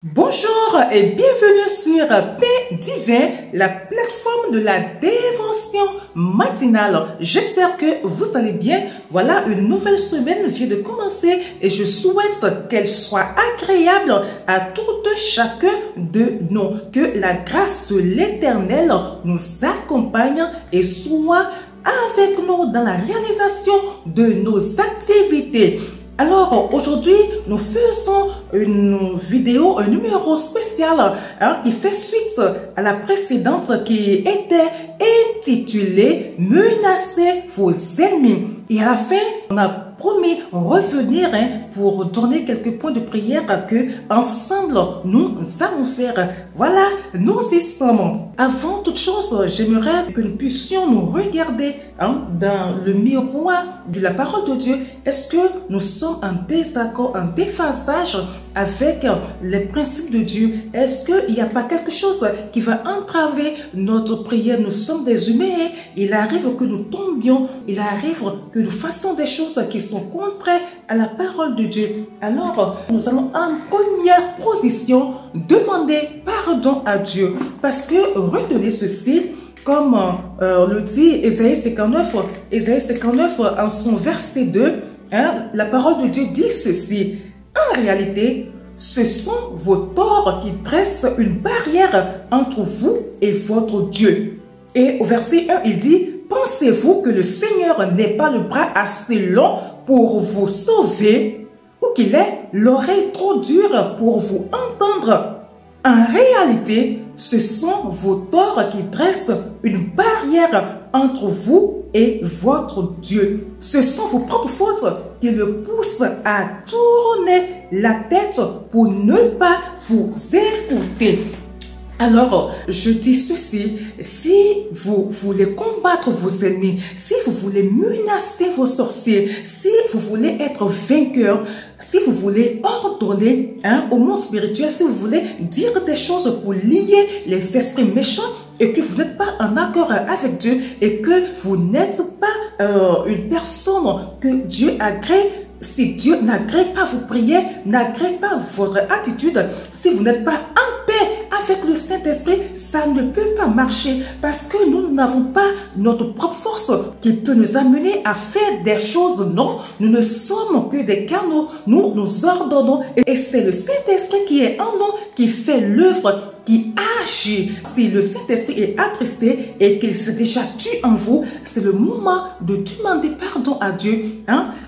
Bonjour et bienvenue sur Paix Divin, la plateforme de la dévotion matinale. J'espère que vous allez bien. Voilà, une nouvelle semaine vient de commencer et je souhaite qu'elle soit agréable à tout chacun de nous. Que la grâce de l'Éternel nous accompagne et soit avec nous dans la réalisation de nos activités. Alors, aujourd'hui, nous faisons une vidéo, un numéro spécial qui fait suite à la précédente qui était intitulée « Menacez vos ennemis ». Et à la fin, on a promis revenir pour donner quelques points de prière que ensemble nous allons faire. Voilà, nous y sommes. Avant toute chose, j'aimerais que nous puissions nous regarder dans le miroir de la parole de Dieu. Est-ce que nous sommes en désaccord, en déphasage avec les principes de Dieu? Est-ce qu'il n'y a pas quelque chose qui va entraver notre prière? Nous sommes des humains. Il arrive que nous tombions, il arrive que nous fassions des choses qui sont contraires à la parole de Dieu. Alors, nous allons en première position demander pardon à Dieu. Parce que retenez ceci, comme le dit Ésaïe 59 en son verset 2, la parole de Dieu dit ceci. En réalité, ce sont vos torts qui dressent une barrière entre vous et votre Dieu. Et au verset 1, il dit, pensez-vous que le Seigneur n'ait pas le bras assez long pour vous sauver ou qu'il ait l'oreille trop dure pour vous entendre? En réalité, ce sont vos torts qui dressent une barrière entre vous et votre Dieu. Ce sont vos propres fautes qui le poussent à tourner la tête pour ne pas vous écouter. Alors, je dis ceci, si vous voulez combattre vos ennemis, si vous voulez menacer vos sorciers, si vous voulez être vainqueur, si vous voulez ordonner au monde spirituel, si vous voulez dire des choses pour lier les esprits méchants, et que vous n'êtes pas en accord avec Dieu, et que vous n'êtes pas une personne que Dieu agrée, si Dieu n'agrée pas vos prières, n'agrée pas votre attitude, si vous n'êtes pas en paix avec le Saint-Esprit, ça ne peut pas marcher parce que nous n'avons pas notre propre force qui peut nous amener à faire des choses. Non, nous ne sommes que des canaux, nous ordonnons et c'est le Saint-Esprit qui est en nous qui fait l'œuvre, qui agit. Si le Saint-Esprit est attristé et qu'il s'est déjà tué en vous, c'est le moment de demander pardon à Dieu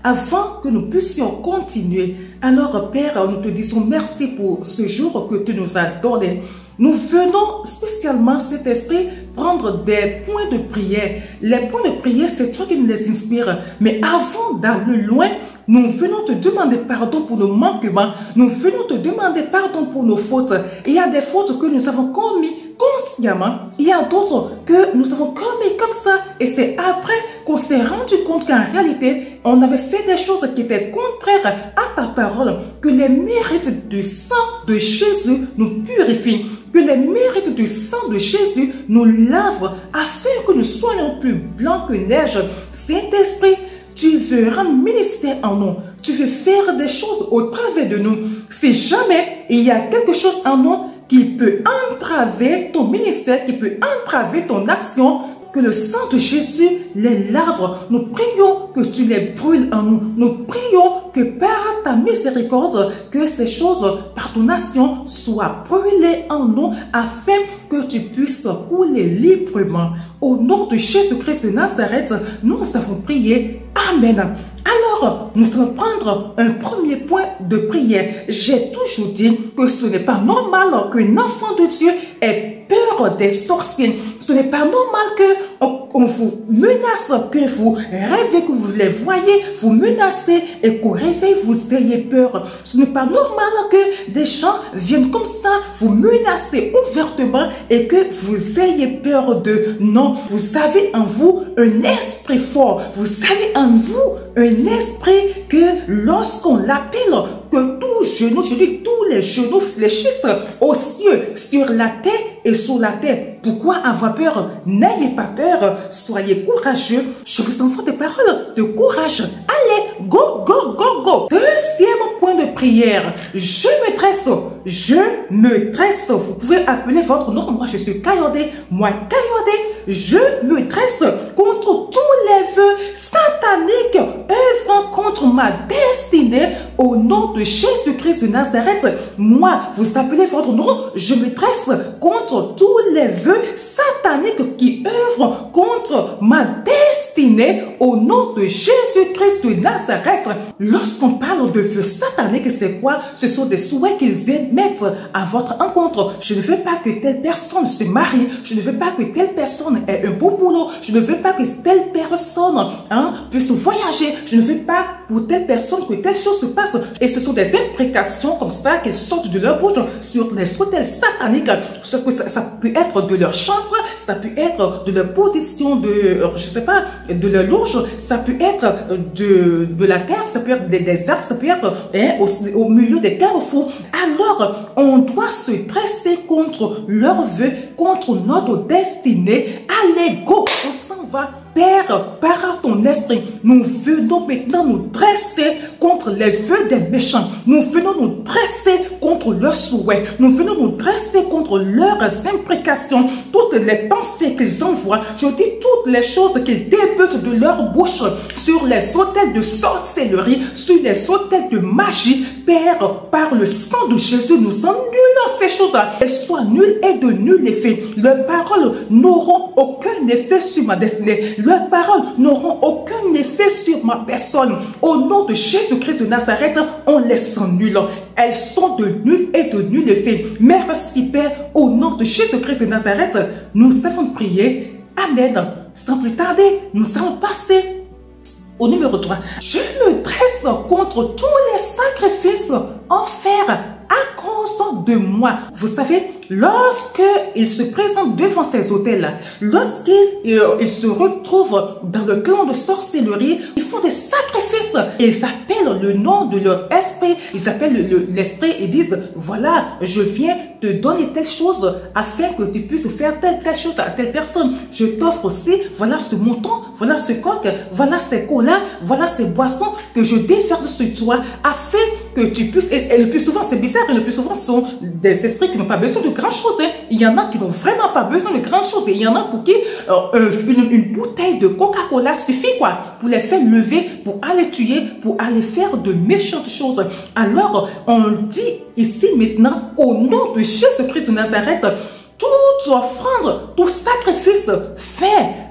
avant que nous puissions continuer. Alors Père, nous te disons merci pour ce jour que tu nous as donné. Nous venons spécialement, cet esprit, prendre des points de prière. Les points de prière, c'est toi qui nous les inspires. Mais avant d'aller loin, nous venons te demander pardon pour nos manquements. Nous venons te demander pardon pour nos fautes. Il y a des fautes que nous avons commises consciemment. Il y a d'autres que nous avons commis comme ça. Et c'est après qu'on s'est rendu compte qu'en réalité, on avait fait des choses qui étaient contraires à ta parole. Que les mérites du sang de Jésus nous purifient. Que les mérites du sang de Jésus nous lavent afin que nous soyons plus blancs que neige. Saint-Esprit, tu veux rendre ministère en nous. Tu veux faire des choses au travers de nous. Si jamais il y a quelque chose en nous qui peut entraver ton ministère, qui peut entraver ton action, que le sang de Jésus les lave. Nous prions que tu les brûles en nous. Nous prions que par ta miséricorde, que ces choses, par ton action, soient brûlées en nous afin que tu puisses couler librement. Au nom de Jésus-Christ de Nazareth, nous avons prié. Amen. Alors, nous allons prendre un premier point de prière. J'ai toujours dit que ce n'est pas normal qu'un enfant de Dieu ait peur des sorciers. Ce n'est pas normal qu'on vous menace, que vous rêvez, que vous les voyez, vous menacez et qu'au réveil vous ayez peur. Ce n'est pas normal que des gens viennent comme ça vous menacer ouvertement et que vous ayez peur d'eux. Non, vous avez en vous un esprit fort. Vous avez en vous un esprit que lorsqu'on l'appelle, que tous genoux, je dis tous les genoux fléchissent aux cieux, sur la terre et sous la terre. Pourquoi avoir peur? N'ayez pas peur, soyez courageux. Je vous envoie des paroles de courage. Allez, go, go, go, go. Deuxième point de prière. Je me dresse. Je me dresse. Vous pouvez appeler votre nom. Moi, je suis Kayode. Moi, Kayode, je me dresse contre tous les vœux sataniques œuvrant contre ma destinée au nom de Jésus-Christ de Nazareth. Moi, vous appelez votre nom. Je me dresse contre tous les vœux sataniques qui œuvrent contre ma destinée au nom de Jésus-Christ de Nazareth. Lorsqu'on parle de vœux sataniques, c'est quoi? Ce sont des souhaits qu'ils émettent à votre encontre. Je ne veux pas que telle personne se marie. Je ne veux pas que telle personne ait un beau boulot. Je ne veux pas que telle personne puisse voyager. Je ne veux pas pour telle personne que telle chose se passe. Et ce sont des imprécations comme ça qu'ils sortent de leur bouche sur les autels sataniques. Ça peut être de leur chambre, ça peut être de leur position de, je sais pas, de leur loge, ça peut être de la terre, ça peut être des arbres, ça peut être au milieu des carrefours. Alors, on doit se dresser contre leurs vœux, contre notre destinée. Allez, go, on s'en va. Père, par ton esprit, nous venons maintenant nous dresser contre les vœux des méchants. Nous venons nous dresser contre leurs souhaits. Nous venons nous dresser contre leurs imprécations. Toutes les pensées qu'ils envoient, je dis toutes les choses qu'ils débutent de leur bouche sur les autels de sorcellerie, sur les autels de magie. Père, par le sang de Jésus, nous annulons ces choses-là. Elles soient nulles et de nul effet. Leurs paroles n'auront aucun effet sur ma destinée. Leurs paroles n'auront aucun effet sur ma personne. Au nom de Jésus-Christ de Nazareth, on les annule. Elles sont de nul et de nul effet. Merci Père, au nom de Jésus-Christ de Nazareth, nous avons prié. Amen. Sans plus tarder, nous allons passer au numéro 3. Je me dresse contre tous les sacrifices offerts à cause de moi. Vous savez, lorsqu'il se présente devant ces autels, lorsqu'ils se retrouvent dans le clan de sorcellerie, ils font des sacrifices. Ils appellent le nom de leur esprit. Ils appellent l'esprit et disent, voilà, je viens te donner telle chose afin que tu puisses faire telle chose à telle personne. Je t'offre aussi, voilà ce mouton, voilà ce coq, voilà ces colas, voilà ces boissons que je déverse sur toi afin que tu puisses, et le plus souvent c'est bizarre, et le plus souvent ce sont des esprits qui n'ont pas besoin de grand chose. Il y en a qui n'ont vraiment pas besoin de grand chose et il y en a pour qui une bouteille de Coca-Cola suffit quoi, pour les faire lever, pour aller tuer, pour aller faire de méchantes choses. Alors on dit ici maintenant au nom de Jésus-Christ de Nazareth, toute offrande, tout sacrifice fait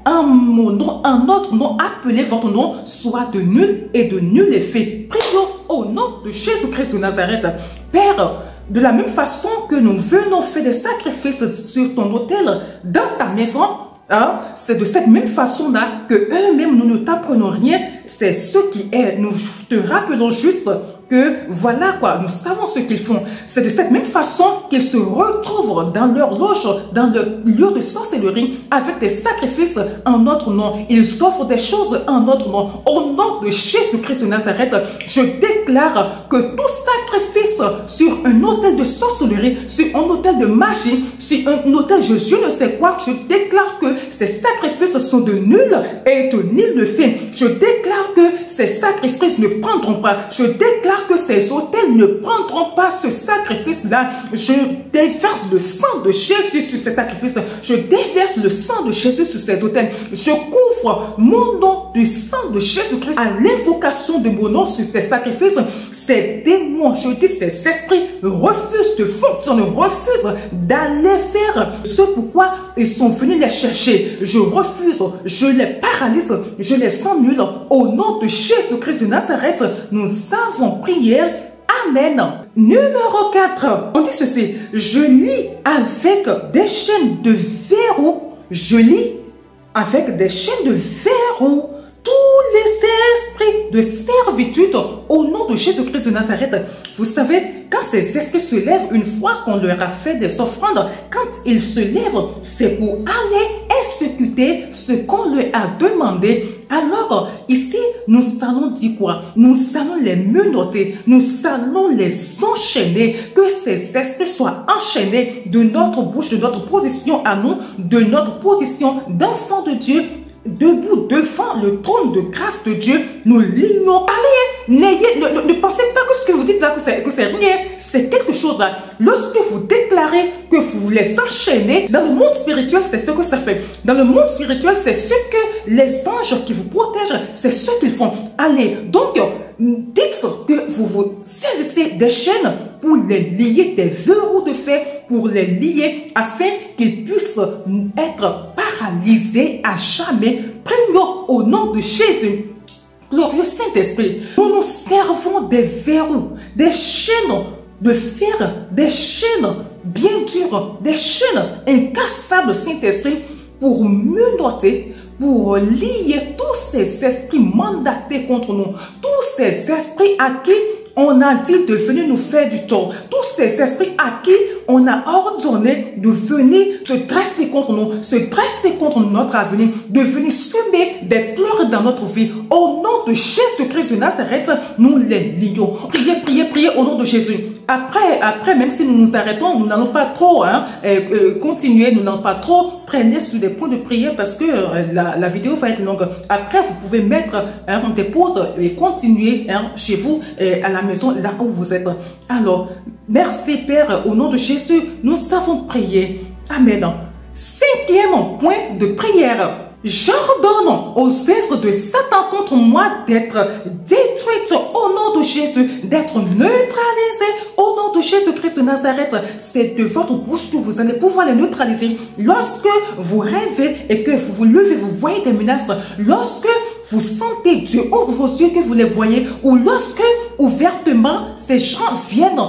en mon nom, en notre nom, appelez votre nom, soit de nul et de nul effet. Prions au nom de Jésus-Christ de Nazareth. Père, de la même façon que nous venons faire des sacrifices sur ton autel, dans ta maison, c'est de cette même façon-là que eux-mêmes, nous ne t'apprenons rien. C'est ce qui est. Nous te rappelons juste que voilà quoi, nous savons ce qu'ils font. C'est de cette même façon qu'ils se retrouvent dans leur loge, dans leur lieu de sorcellerie, avec des sacrifices en notre nom. Ils offrent des choses en notre nom. Au nom de Jésus-Christ de Nazareth, je déclare que tout sacrifice sur un autel de sorcellerie, sur un autel de magie, sur un autel je ne sais quoi, je déclare que ces sacrifices sont de nul et de nul effet. Je déclare que ces sacrifices ne prendront pas. Je déclare que ces autels ne prendront pas ce sacrifice-là. Je déverse le sang de Jésus sur ces sacrifices. Je déverse le sang de Jésus sur ces autels. Je couvre mon nom du sang de Jésus-Christ à l'invocation de mon nom sur ces sacrifices. Ces démons, je dis ces esprits, refusent de fonctionner, refusent d'aller faire ce pourquoi ils sont venus les chercher. Je refuse, je les paralyse, je les annule. Au nom de Jésus-Christ de Nazareth, nous avons prié. Amen. Numéro 4. On dit ceci. Je lis avec des chaînes de verrou. Je lis avec des chaînes de verrou tous les esprits de servitude au nom de Jésus-Christ de Nazareth. Vous savez, quand ces esprits se lèvent, une fois qu'on leur a fait des offrandes, quand ils se lèvent, c'est pour aller exécuter ce qu'on leur a demandé. Alors, ici, nous allons dire quoi? Nous allons les menotter, nous allons les enchaîner, que ces esprits soient enchaînés de notre bouche, de notre position à nous, de notre position d'enfant de Dieu, debout devant le trône de grâce de Dieu. Nous lions. Allez, ne pensez pas que ce que vous dites là, que c'est rien. C'est quelque chose là. Lorsque vous déclarez que vous les enchaînez, dans le monde spirituel, c'est ce que ça fait. Dans le monde spirituel, c'est ce que les anges qui vous protègent, c'est ce qu'ils font. Allez, donc, dites que vous vous saisissez des chaînes pour les lier, des verrous de fer pour les lier afin qu'ils puissent être paralysés à jamais. Prions au nom de Jésus. Glorieux Saint-Esprit, nous nous servons des verrous, des chaînes de fer, des chaînes bien dures, des chaînes incassables, Saint-Esprit, pour menotter, pour lier tous ces esprits mandatés contre nous, tous ces esprits à qui on a dit de venir nous faire du tort, tous ces esprits à qui on a ordonné de venir se dresser contre nous, se dresser contre notre avenir, de venir semer des pleurs dans notre vie. Au nom de Jésus-Christ de Nazareth, nous les lions. Priez au nom de Jésus. Après, même si nous nous arrêtons, nous n'allons pas trop continuer, nous n'allons pas trop traîner sur des points de prière parce que la vidéo va être longue. Après, vous pouvez mettre des pauses et continuer chez vous, à la maison, là où vous êtes. Alors, merci Père, au nom de Jésus, nous avons prié. Amen. 5e point de prière. J'ordonne aux œuvres de Satan contre moi d'être détruites au nom de Jésus, d'être neutralisées au nom de Jésus-Christ de Nazareth. C'est de votre bouche que vous allez pouvoir les neutraliser. Lorsque vous rêvez et que vous vous levez, vous voyez des menaces. Lorsque vous sentez Dieu ouvre vos yeux que vous les voyez, ou lorsque ouvertement ces gens viennent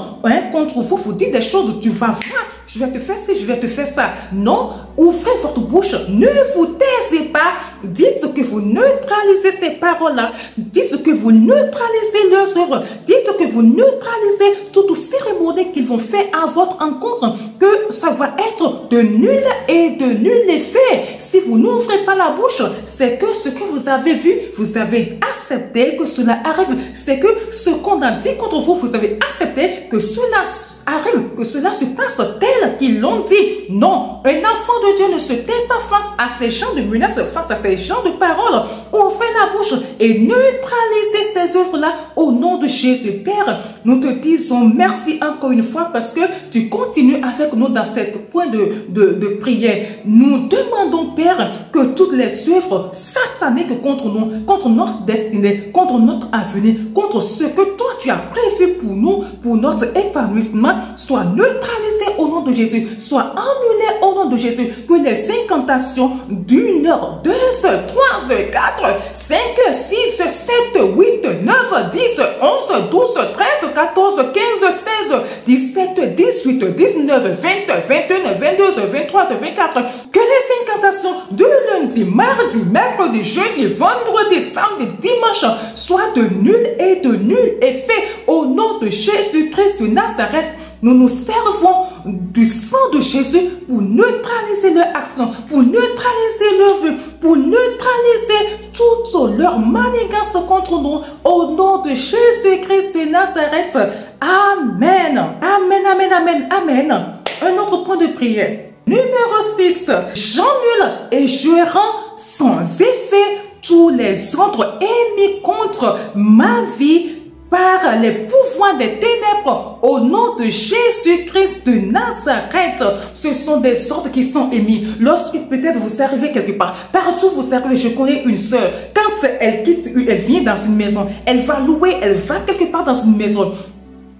contre vous, vous dites des choses, tu vas voir, je vais te faire ci, je vais te faire ça. Non, ouvrez votre bouche, ne vous taisez pas, dites que vous neutralisez ces paroles-là, dites que vous neutralisez leurs œuvres, dites que vous neutralisez toute cérémonie qu'ils vont faire à votre encontre, que ça va être de nul et de nul effet. Si vous n'ouvrez pas la bouche, c'est que ce que vous avez vu, vous avez accepté que cela arrive. C'est que ce qu'on a dit contre vous, vous avez accepté que cela arrive, que cela se passe tel qu'ils l'ont dit. Non, un enfant de Dieu ne se tait pas face à ces gens de menaces, face à ces gens de paroles. Ouvrez la bouche et neutralisez ces œuvres-là au nom de Jésus. Père, nous te disons merci encore une fois parce que tu continues avec nous dans cette point de prière. Nous demandons, Père, que toutes les œuvres sataniques contre nous, contre notre destinée, contre notre avenir, contre ce que toi tu as prévu pour nous, pour notre épanouissement, soit neutralisées au nom de Jésus, soit annulées au nom de Jésus, que les incantations d'1 heure, 2 heures, 3 heures, 4, 5, 6, 7, 8, 9, 10, 11, 12, 13, 14, 15, 16, 17, 18, 19, 20, 21, 22, 23, 24, que les incantations de lundi, mardi, mercredi, jeudi, vendredi, samedi, dimanche soient de nul et de nul effet au nom de Jésus-Christ de Nazareth. Nous nous servons du sang de Jésus pour neutraliser leur action, pour neutraliser leur vue, pour neutraliser toutes leurs manigances contre nous. Au nom de Jésus-Christ de Nazareth. Amen. Amen, amen, amen, amen. Un autre point de prière. Numéro 6. J'annule et je rends sans effet tous les ordres émis contre ma vie par les pouvoirs des ténèbres au nom de Jésus-Christ de Nazareth. Ce sont des ordres qui sont émis. Lorsque peut-être vous arrivez quelque part, partout vous arrivez, je connais une sœur, quand elle quitte, elle vient dans une maison, elle va louer, elle va quelque part dans une maison.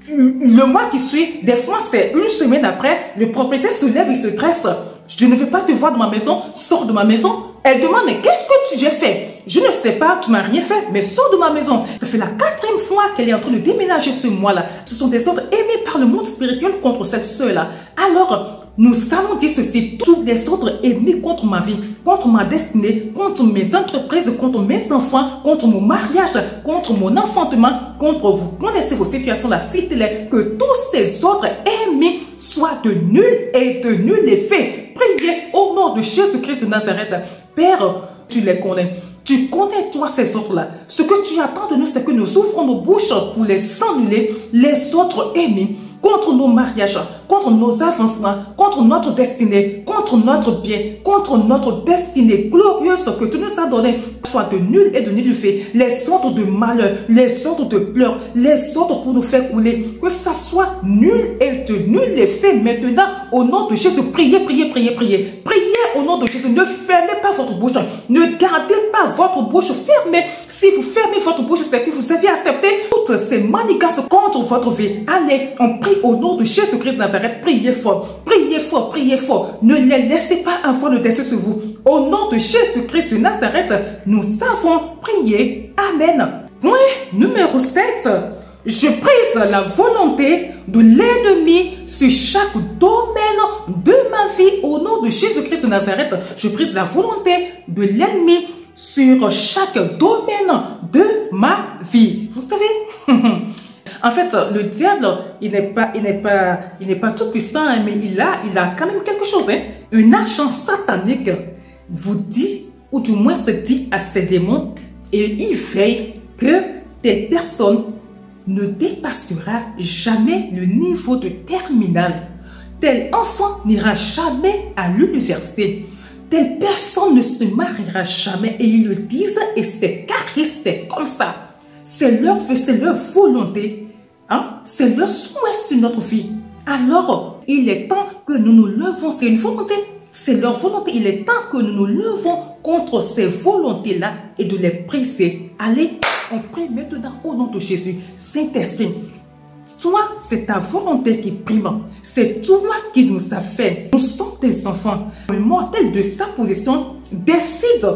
Le mois qui suit, des fois c'est une semaine après, le propriétaire se lève et se dresse. Je ne veux pas te voir dans ma maison, sors de ma maison. Elle demande, mais qu'est-ce que j'ai fait? Je ne sais pas, tu m'as rien fait, mais sors de ma maison. Ça fait la 4e fois qu'elle est en train de déménager ce mois-là. Ce sont des ordres émis par le monde spirituel contre cette sœur-là. Alors, nous allons dire ceci, tous les ordres émis contre ma vie, contre ma destinée, contre mes entreprises, contre mes enfants, contre mon mariage, contre mon enfantement, contre vous connaissez vos situations là, citez-les, que tous ces ordres émis soient de nul et de nul effet. Priez au nom de Jésus-Christ de Nazareth. Père, tu les connais. Tu connais, toi, ces autres-là. Ce que tu attends de nous, c'est que nous ouvrons nos bouches pour les annuler, les autres ennemis, contre nos mariages, contre nos avancements, contre notre destinée, contre notre bien, contre notre destinée glorieuse que tu nous as donnée, soit de nul et de nullifié, les autres de malheur, les autres de pleurs, les autres pour nous faire couler, que ça soit nul et de nullifié maintenant, au nom de Jésus. Priez, priez, priez, priez, priez au nom de Jésus. Ne fermez pas votre bouche, ne gardez pas votre bouche fermée. Si vous fermez votre bouche, c'est que vous avez accepté toutes ces manigances contre votre vie. Allez, on prie au nom de Jésus-Christ de Nazareth. Priez fort, priez fort, priez fort. Ne les laissez pas avoir le dessus sur vous. Au nom de Jésus-Christ de Nazareth, nous avons prié. Amen. Point numéro 7. Je brise la volonté de l'ennemi sur chaque domaine de ma vie. Au nom de Jésus-Christ de Nazareth, je brise la volonté de l'ennemi sur chaque domaine de ma vie. Vous savez, en fait, le diable, il n'est pas tout puissant, mais il a quand même quelque chose. Un agent satanique vous dit, ou du moins se dit à ses démons, et il veille que telle personne ne dépassera jamais le niveau de terminale. Tel enfant n'ira jamais à l'université. Telle personne ne se mariera jamais. Et ils le disent et c'est carré, c'est comme ça. C'est leur vœu, c'est leur volonté. Hein? C'est leur souhait sur notre vie. Alors, il est temps que nous nous levons. C'est une volonté. C'est leur volonté. Il est temps que nous nous levons contre ces volontés-là et de les briser. Allez, on prie maintenant au nom de Jésus. Saint-Esprit, toi, c'est ta volonté qui prime. C'est toi qui nous a fait. Nous sommes tes enfants. Le mortel de sa position décide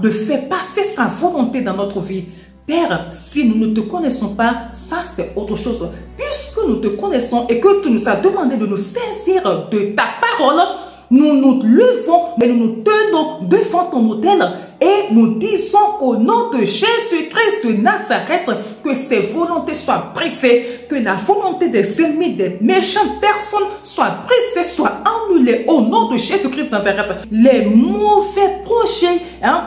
de faire passer sa volonté dans notre vie. Père, si nous ne te connaissons pas, ça c'est autre chose. Puisque nous te connaissons et que tu nous as demandé de nous saisir de ta parole, nous nous levons, mais nous nous tenons devant ton autel et nous disons qu'au nom de Jésus-Christ de Nazareth, que ces volontés soient brisées, que la volonté des ennemis, des méchantes personnes soit brisée, soit annulée au nom de Jésus-Christ de Nazareth. Les mauvais projets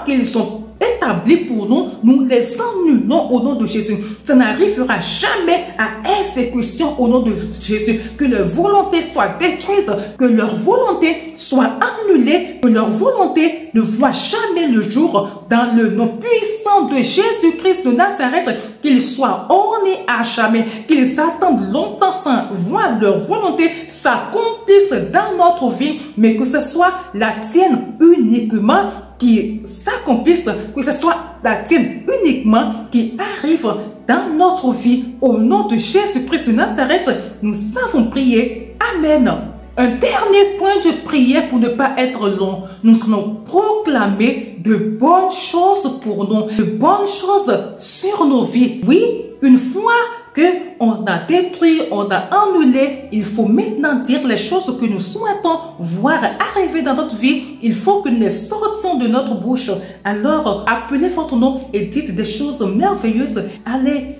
qu'ils sont établis pour nous, nous les annulons au nom de Jésus. Ça n'arrivera jamais à exécution au nom de Jésus. Que leur volonté soit détruite, que leur volonté soit annulée, que leur volonté ne voit jamais le jour dans le nom puissant de Jésus-Christ de Nazareth, qu'ils soient ornés à jamais, qu'ils attendent longtemps sans voir leur volonté s'accomplisse dans notre vie, mais que ce soit la tienne uniquement qui s'accomplisse, que ce soit la tienne uniquement qui arrive dans notre vie. Au nom de Jésus-Christ de Nazareth, nous avons prié. Amen. Un dernier point de prière pour ne pas être long. Nous allons proclamer de bonnes choses pour nous, de bonnes choses sur nos vies. Oui, une fois qu'on a détruit, on a annulé, il faut maintenant dire les choses que nous souhaitons voir arriver dans notre vie. Il faut que nous les sortions de notre bouche. Alors, appelez votre nom et dites des choses merveilleuses. Allez,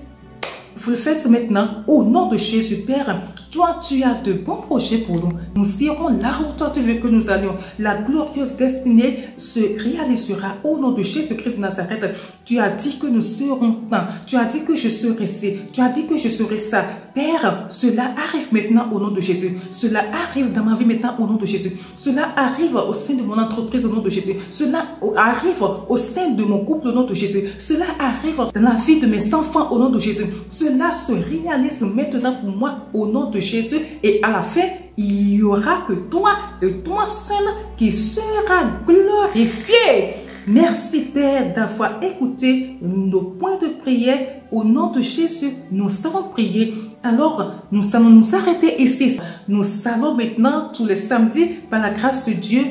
vous le faites maintenant au nom de Jésus. Père, toi, tu as de bons projets pour nous. Nous irons là où toi tu veux que nous allions. La glorieuse destinée se réalisera au nom de Jésus-Christ de Nazareth. Tu as dit que nous serons là. Tu as dit que je serai ci. Tu as dit que je serai ça. Père, cela arrive maintenant au nom de Jésus. Cela arrive dans ma vie maintenant au nom de Jésus. Cela arrive au sein de mon entreprise au nom de Jésus. Cela arrive au sein de mon couple au nom de Jésus. Cela arrive dans la vie de mes enfants au nom de Jésus. Cela se réalise maintenant pour moi au nom de Jésus, et à la fin, il y aura que toi et toi seul qui sera glorifié. Merci Père d'avoir écouté nos points de prière. Au nom de Jésus, nous allons prier. Alors, nous allons nous arrêter ici. Nous allons maintenant, tous les samedis, par la grâce de Dieu,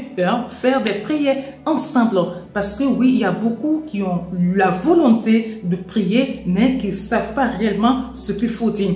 faire des prières ensemble. Parce que oui, il y a beaucoup qui ont la volonté de prier, mais qui ne savent pas réellement ce qu'il faut dire.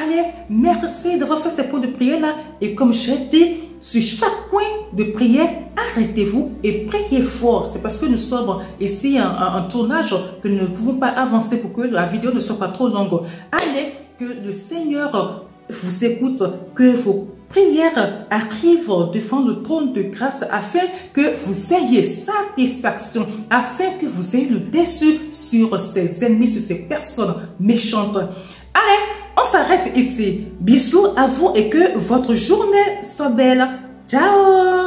Allez, merci d'avoir fait ces points de prière-là. Et comme j'ai dit, sur chaque point de prière, arrêtez-vous et priez fort. C'est parce que nous sommes ici en tournage que nous ne pouvons pas avancer pour que la vidéo ne soit pas trop longue. Allez, que le Seigneur vous écoute, que vos prière arrive devant le trône de grâce afin que vous ayez satisfaction, afin que vous ayez le dessus sur ces ennemis, sur ces personnes méchantes. Allez, on s'arrête ici. Bisous à vous et que votre journée soit belle. Ciao!